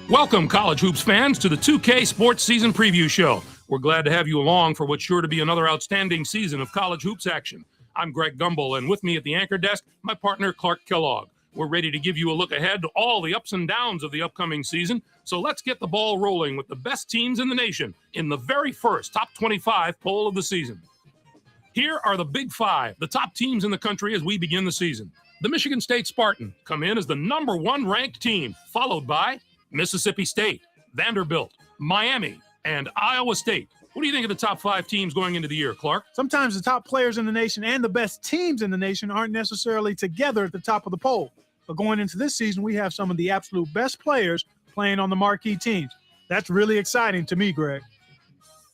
Welcome, College Hoops fans, to the 2K Sports Season Preview Show. We're glad to have you along for what's sure to be another outstanding season of college hoops action. I'm Greg Gumbel, and with me at the anchor desk, my partner, Clark Kellogg. We're ready to give you a look ahead to all the ups and downs of the upcoming season, so let's get the ball rolling with the best teams in the nation in the very first Top 25 poll of the season. Here are the Big Five, the top teams in the country as we begin the season. The Michigan State Spartans come in as the number one ranked team, followed by Mississippi State, Vanderbilt, Miami, and Iowa State. What do you think of the top five teams going into the year, Clark? Sometimes the top players in the nation and the best teams in the nation aren't necessarily together at the top of the poll. But going into this season, we have some of the absolute best players playing on the marquee teams. That's really exciting to me, Greg.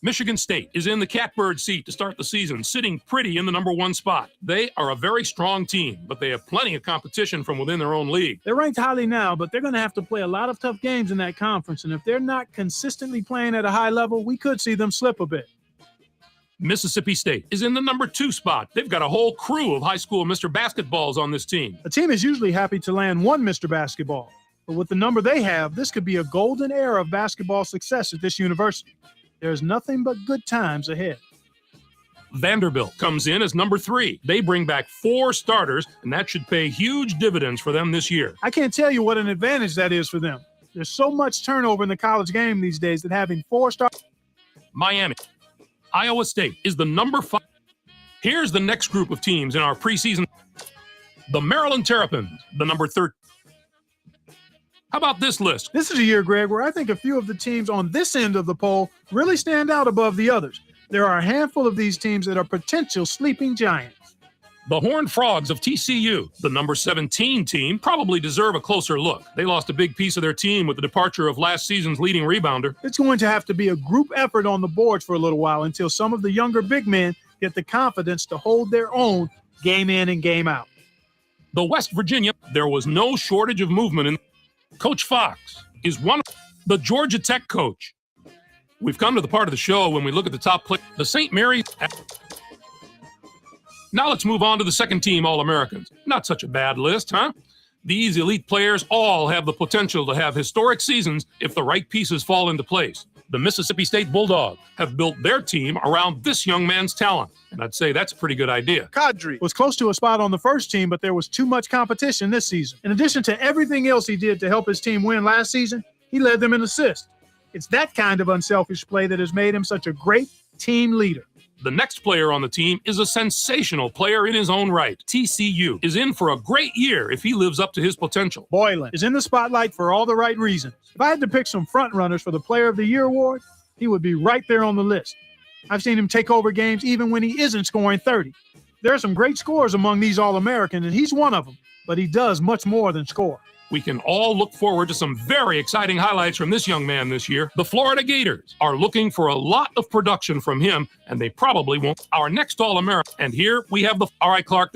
Michigan State is in the catbird seat to start the season, sitting pretty in the number one spot. They are a very strong team, but they have plenty of competition from within their own league. They're ranked highly now, but they're going to have to play a lot of tough games in that conference, and if they're not consistently playing at a high level, we could see them slip a bit. Mississippi State is in the number two spot. They've got a whole crew of high school Mr. Basketballs on this team. A team is usually happy to land one Mr. Basketball, but with the number they have, this could be a golden era of basketball success at this university. There's nothing but good times ahead. Vanderbilt comes in as number three. They bring back 4 starters, and that should pay huge dividends for them this year. I can't tell you what an advantage that is for them. There's so much turnover in the college game these days that having 4 starters. Miami. Iowa State is the number 5. Here's the next group of teams in our preseason. The Maryland Terrapins, the number 13. How about this list? This is a year, Greg, where I think a few of the teams on this end of the poll really stand out above the others. There are a handful of these teams that are potential sleeping giants. The Horned Frogs of TCU, the number 17 team, probably deserve a closer look. They lost a big piece of their team with the departure of last season's leading rebounder. It's going to have to be a group effort on the boards for a little while until some of the younger big men get the confidence to hold their own game in and game out. The West Virginia, there was no shortage of movement in. Coach Fox is one of the Georgia Tech coach. We've come to the part of the show when we look at the top play. The St. Mary's. Now let's move on to the second team All-Americans. Not such a bad list, huh? These elite players all have the potential to have historic seasons if the right pieces fall into place. The Mississippi State Bulldogs have built their team around this young man's talent, and I'd say that's a pretty good idea. Kadri was close to a spot on the first team, but there was too much competition this season. In addition to everything else he did to help his team win last season, he led them in assists. It's that kind of unselfish play that has made him such a great team leader. The next player on the team is a sensational player in his own right. TCU is in for a great year if he lives up to his potential. Boylan is in the spotlight for all the right reasons. If I had to pick some front runners for the Player of the Year award, he would be right there on the list. I've seen him take over games even when he isn't scoring 30. There are some great scorers among these All-Americans, and he's one of them, but he does much more than score. We can all look forward to some very exciting highlights from this young man this year. The Florida Gators are looking for a lot of production from him, and they probably won't. Our next All-American, and here we have the. All right, Clark.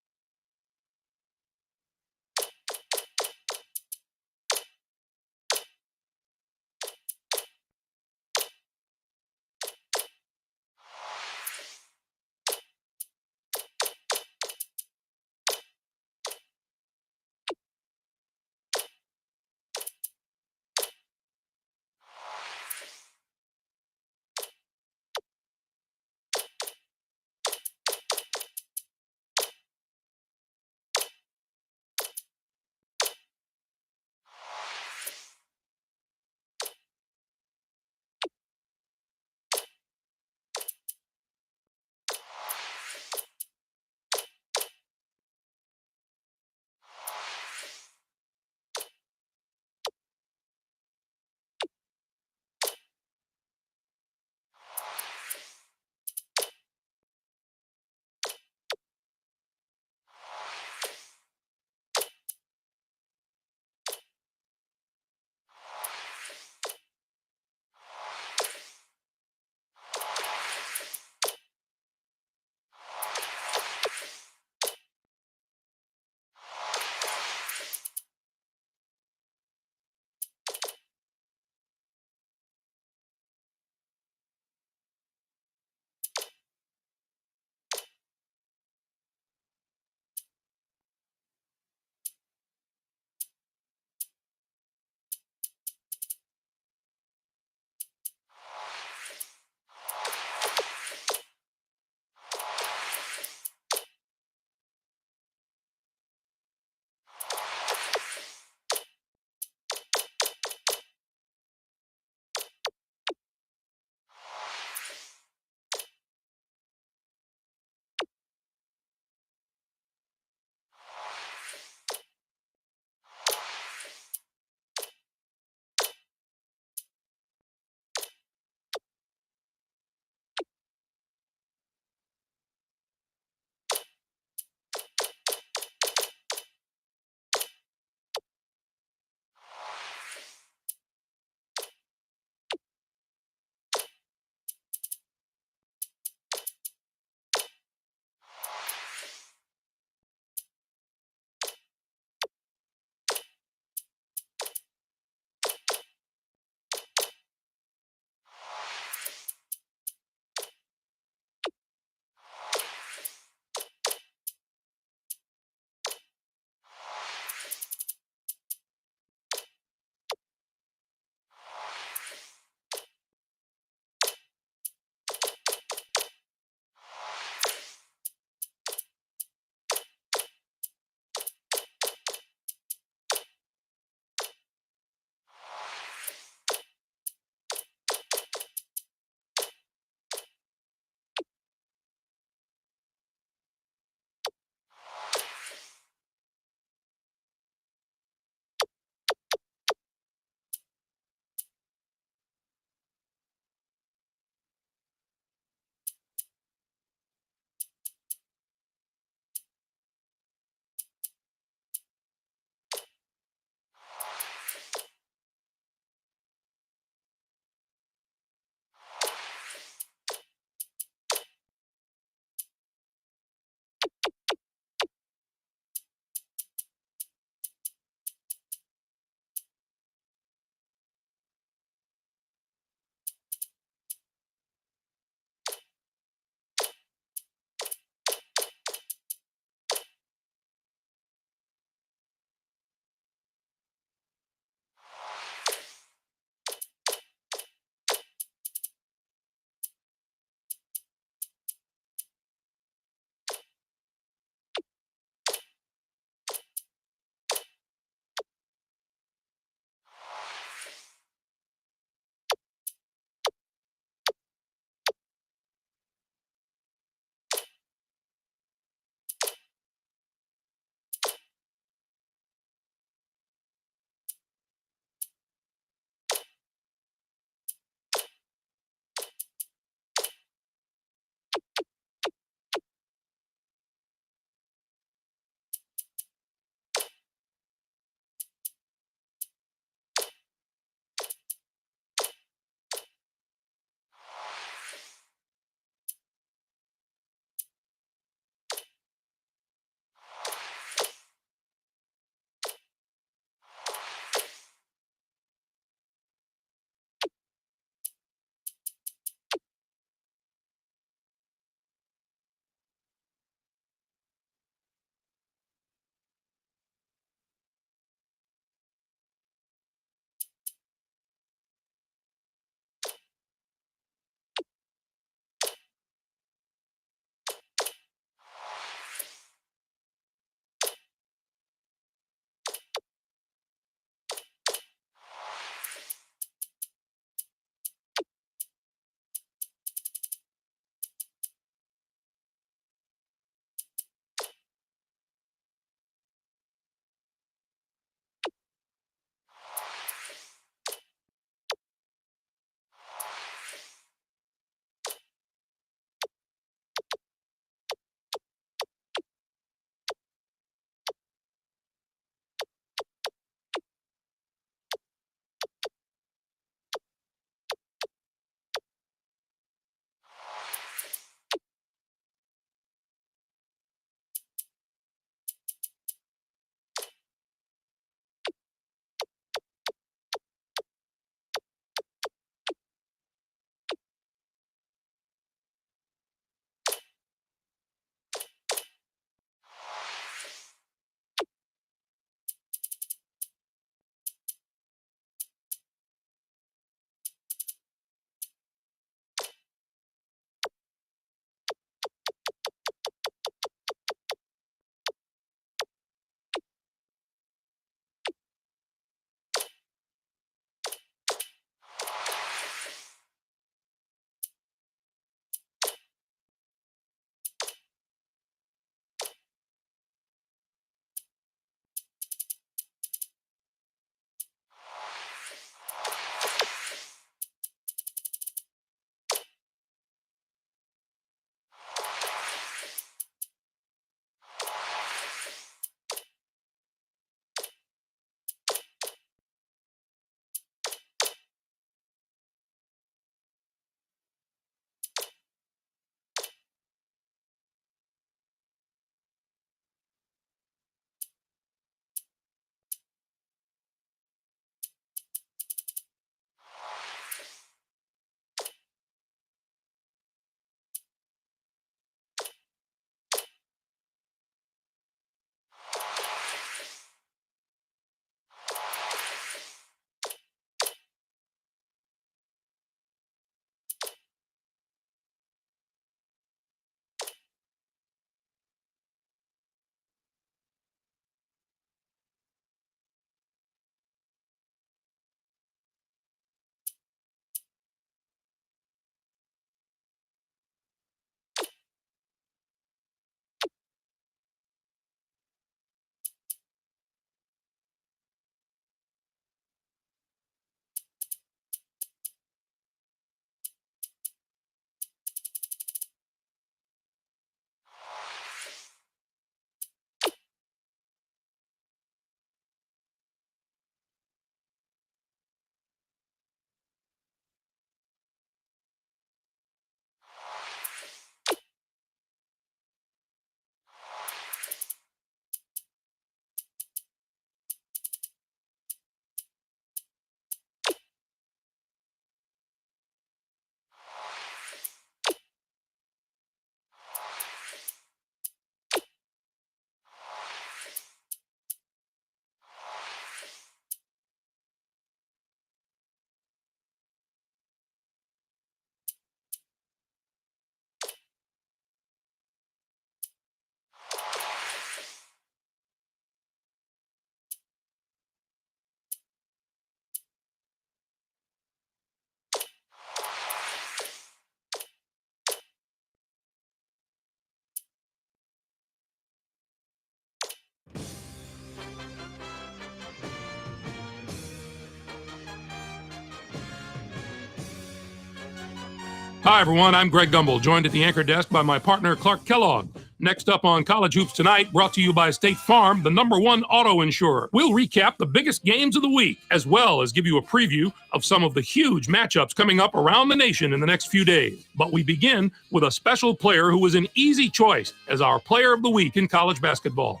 Hi, everyone. I'm Greg Gumbel, joined at the anchor desk by my partner, Clark Kellogg. Next up on College Hoops Tonight, brought to you by State Farm, the #1 auto insurer. We'll recap the biggest games of the week, as well as give you a preview of some of the huge matchups coming up around the nation in the next few days. But we begin with a special player who was an easy choice as our player of the week in college basketball.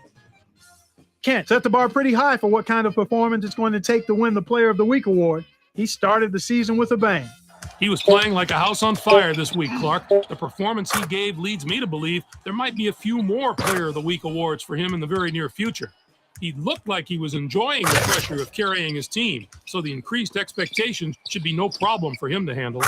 Kent set the bar pretty high for what kind of performance it's going to take to win the Player of the Week award. He started the season with a bang. He was playing like a house on fire this week, Clark. The performance he gave leads me to believe there might be a few more Player of the Week awards for him in the very near future. He looked like he was enjoying the pressure of carrying his team, so the increased expectations should be no problem for him to handle.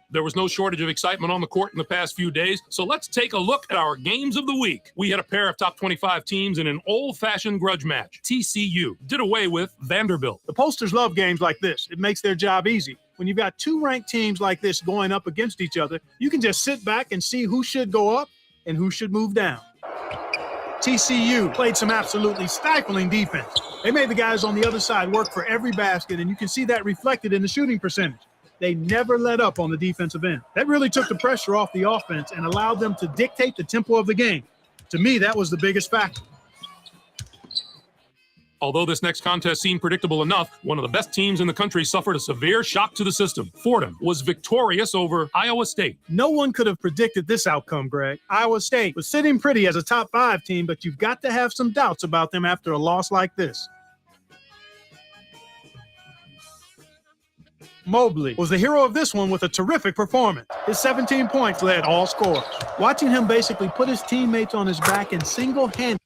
There was no shortage of excitement on the court in the past few days, so let's take a look at our games of the week. We had a pair of top 25 teams in an old-fashioned grudge match. TCU did away with Vanderbilt. The posters love games like this. It makes their job easy. When you've got two ranked teams like this going up against each other, you can just sit back and see who should go up and who should move down. TCU played some absolutely stifling defense. They made the guys on the other side work for every basket, and you can see that reflected in the shooting percentage. They never let up on the defensive end. That really took the pressure off the offense and allowed them to dictate the tempo of the game. To me, that was the biggest factor. Although this next contest seemed predictable enough, one of the best teams in the country suffered a severe shock to the system. Fordham was victorious over Iowa State. No one could have predicted this outcome, Greg. Iowa State was sitting pretty as a top 5 team, but you've got to have some doubts about them after a loss like this. Mobley was the hero of this one with a terrific performance. His 17 points led all scorers. Watching him basically put his teammates on his back and single-handedly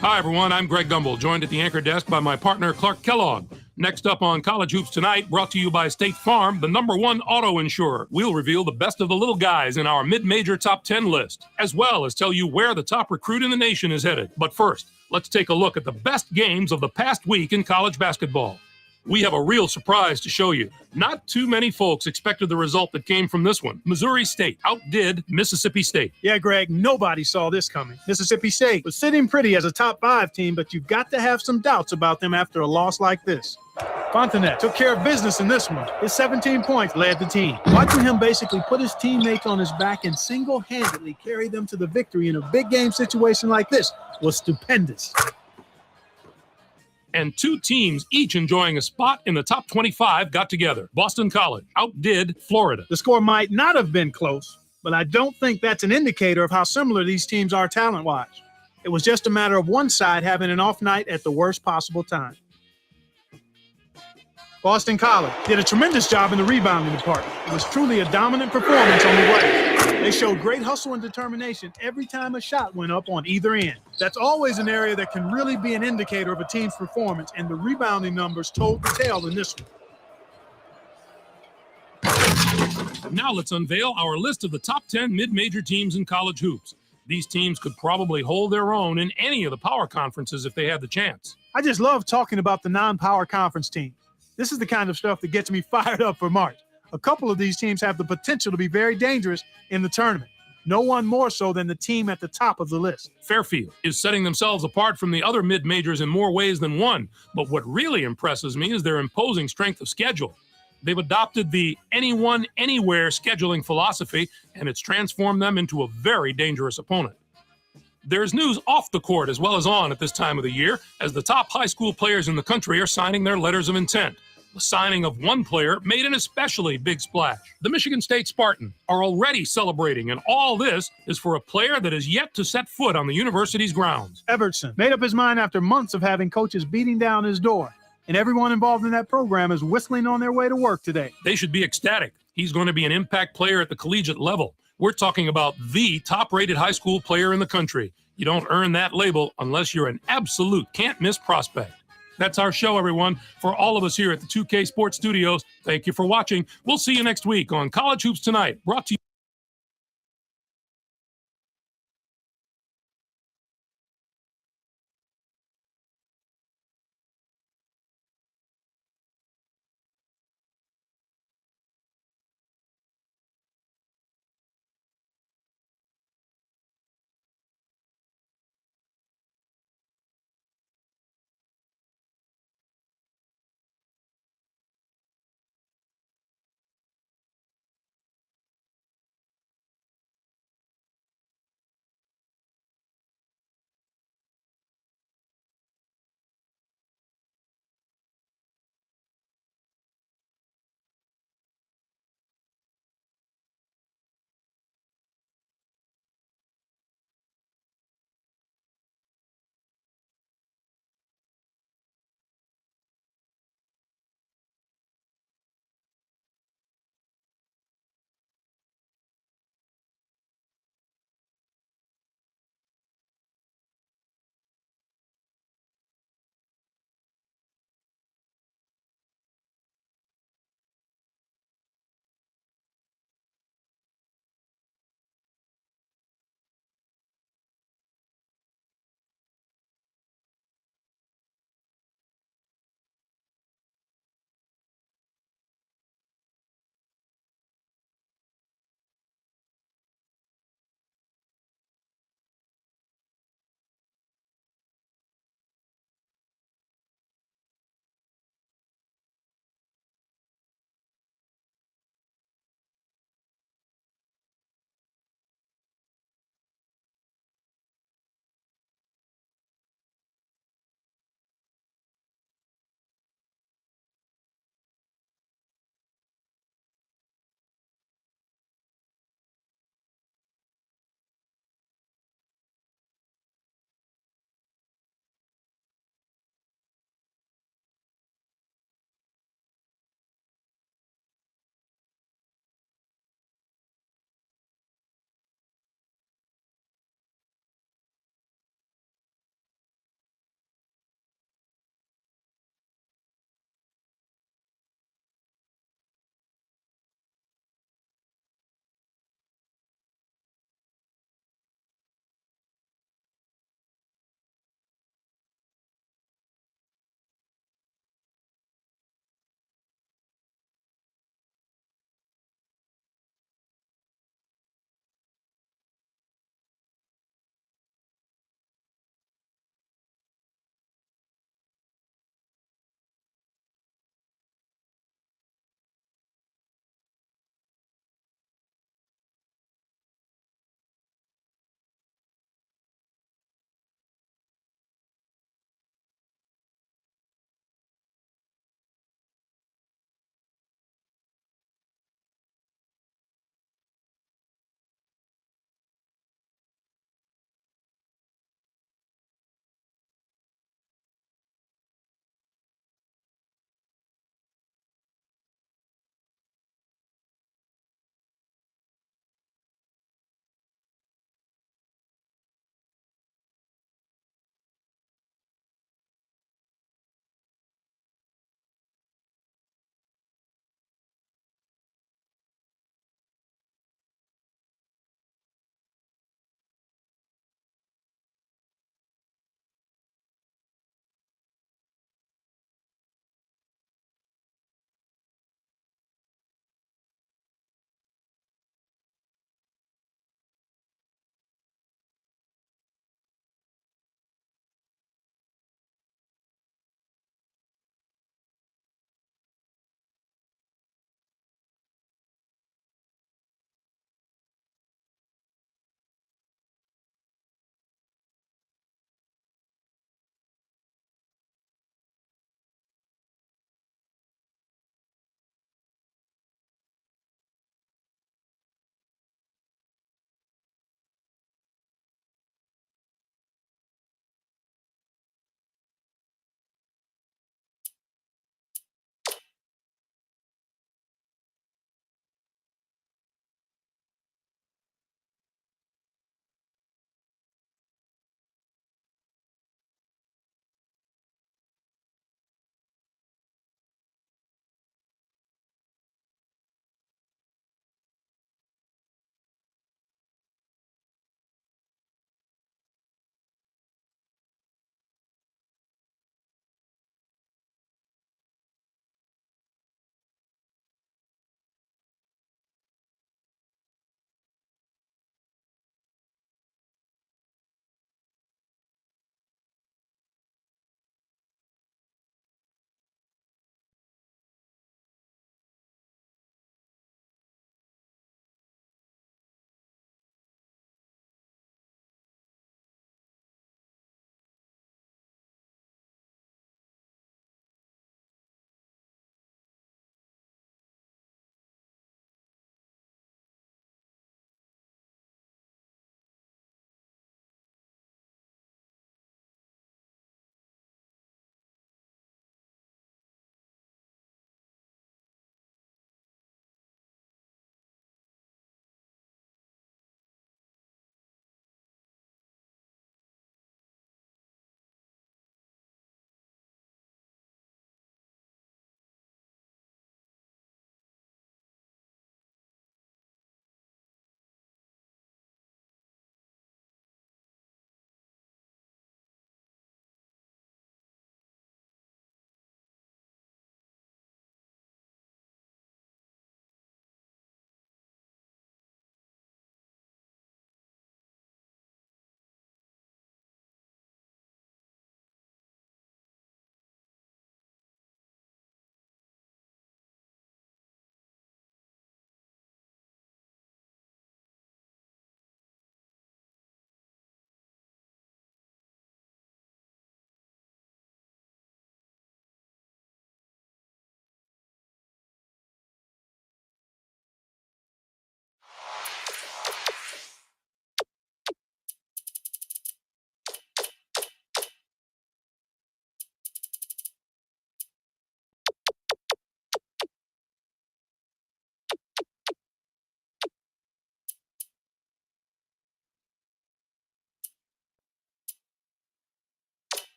Hi, everyone. I'm Greg Gumbel, joined at the anchor desk by my partner, Clark Kellogg. Next up on College Hoops Tonight, brought to you by State Farm, the #1 auto insurer. We'll reveal the best of the little guys in our mid-major top 10 list, as well as tell you where the top recruit in the nation is headed. But first, let's take a look at the best games of the past week in college basketball. We have a real surprise to show you. Not too many folks expected the result that came from this one. Missouri State outdid Mississippi State. Yeah, Greg, nobody saw this coming. Mississippi State was sitting pretty as a top 5 team, but you've got to have some doubts about them after a loss like this. Fontenette took care of business in this one. His 17 points led the team. Watching him basically put his teammates on his back and single-handedly carry them to the victory in a big game situation like this was stupendous. And two teams, each enjoying a spot in the top 25, got together. Boston College outdid Florida. The score might not have been close, but I don't think that's an indicator of how similar these teams are talent-wise. It was just a matter of one side having an off night at the worst possible time. Boston College did a tremendous job in the rebounding department. It was truly a dominant performance on the glass. They showed great hustle and determination every time a shot went up on either end. That's always an area that can really be an indicator of a team's performance, and the rebounding numbers told the tale in this one. Now let's unveil our list of the top 10 mid-major teams in college hoops. These teams could probably hold their own in any of the power conferences if they had the chance. I just love talking about the non-power conference teams. This is the kind of stuff that gets me fired up for March. A couple of these teams have the potential to be very dangerous in the tournament. No one more so than the team at the top of the list. Fairfield is setting themselves apart from the other mid-majors in more ways than one. But what really impresses me is their imposing strength of schedule. They've adopted the anyone, anywhere scheduling philosophy, and it's transformed them into a very dangerous opponent. There's news off the court as well as on at this time of the year, as the top high school players in the country are signing their letters of intent. The signing of one player made an especially big splash. The Michigan State Spartans are already celebrating, and all this is for a player that is yet to set foot on the university's grounds. Everson made up his mind after months of having coaches beating down his door, and everyone involved in that program is whistling on their way to work today. They should be ecstatic. He's going to be an impact player at the collegiate level. We're talking about the top-rated high school player in the country. You don't earn that label unless you're an absolute can't-miss prospect. That's our show, everyone. For all of us here at the 2K Sports Studios, thank you for watching. We'll see you next week on College Hoops Tonight, brought to you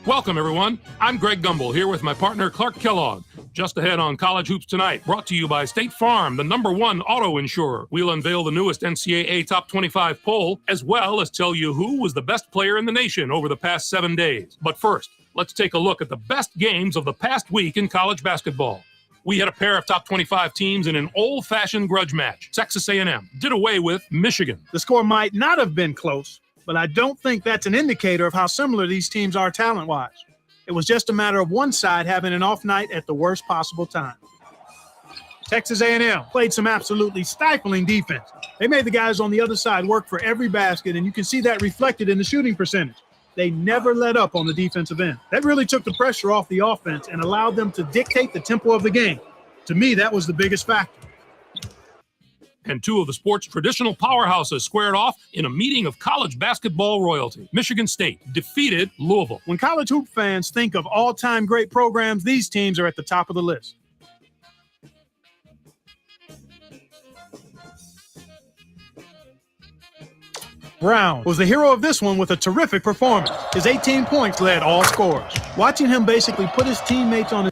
Welcome, everyone. I'm Greg Gumbel here with my partner, Clark Kellogg. Just ahead on College Hoops Tonight, brought to you by State Farm, the #1 auto insurer. We'll unveil the newest NCAA Top 25 poll, as well as tell you who was the best player in the nation over the past 7 days. But first, let's take a look at the best games of the past week in college basketball. We had a pair of top 25 teams in an old-fashioned grudge match. Texas A&M did away with Michigan. The score might not have been close, but I don't think that's an indicator of how similar these teams are talent-wise. It was just a matter of one side having an off night at the worst possible time. Texas A&M played some absolutely stifling defense. They made the guys on the other side work for every basket, and you can see that reflected in the shooting percentage. They never let up on the defensive end. That really took the pressure off the offense and allowed them to dictate the tempo of the game. To me, that was the biggest factor. And two of the sport's traditional powerhouses squared off in a meeting of college basketball royalty. Michigan State defeated Louisville. When college hoop fans think of all-time great programs, these teams are at the top of the list. Brown was the hero of this one with a terrific performance. His 18 points led all scorers. Watching him basically put his teammates on his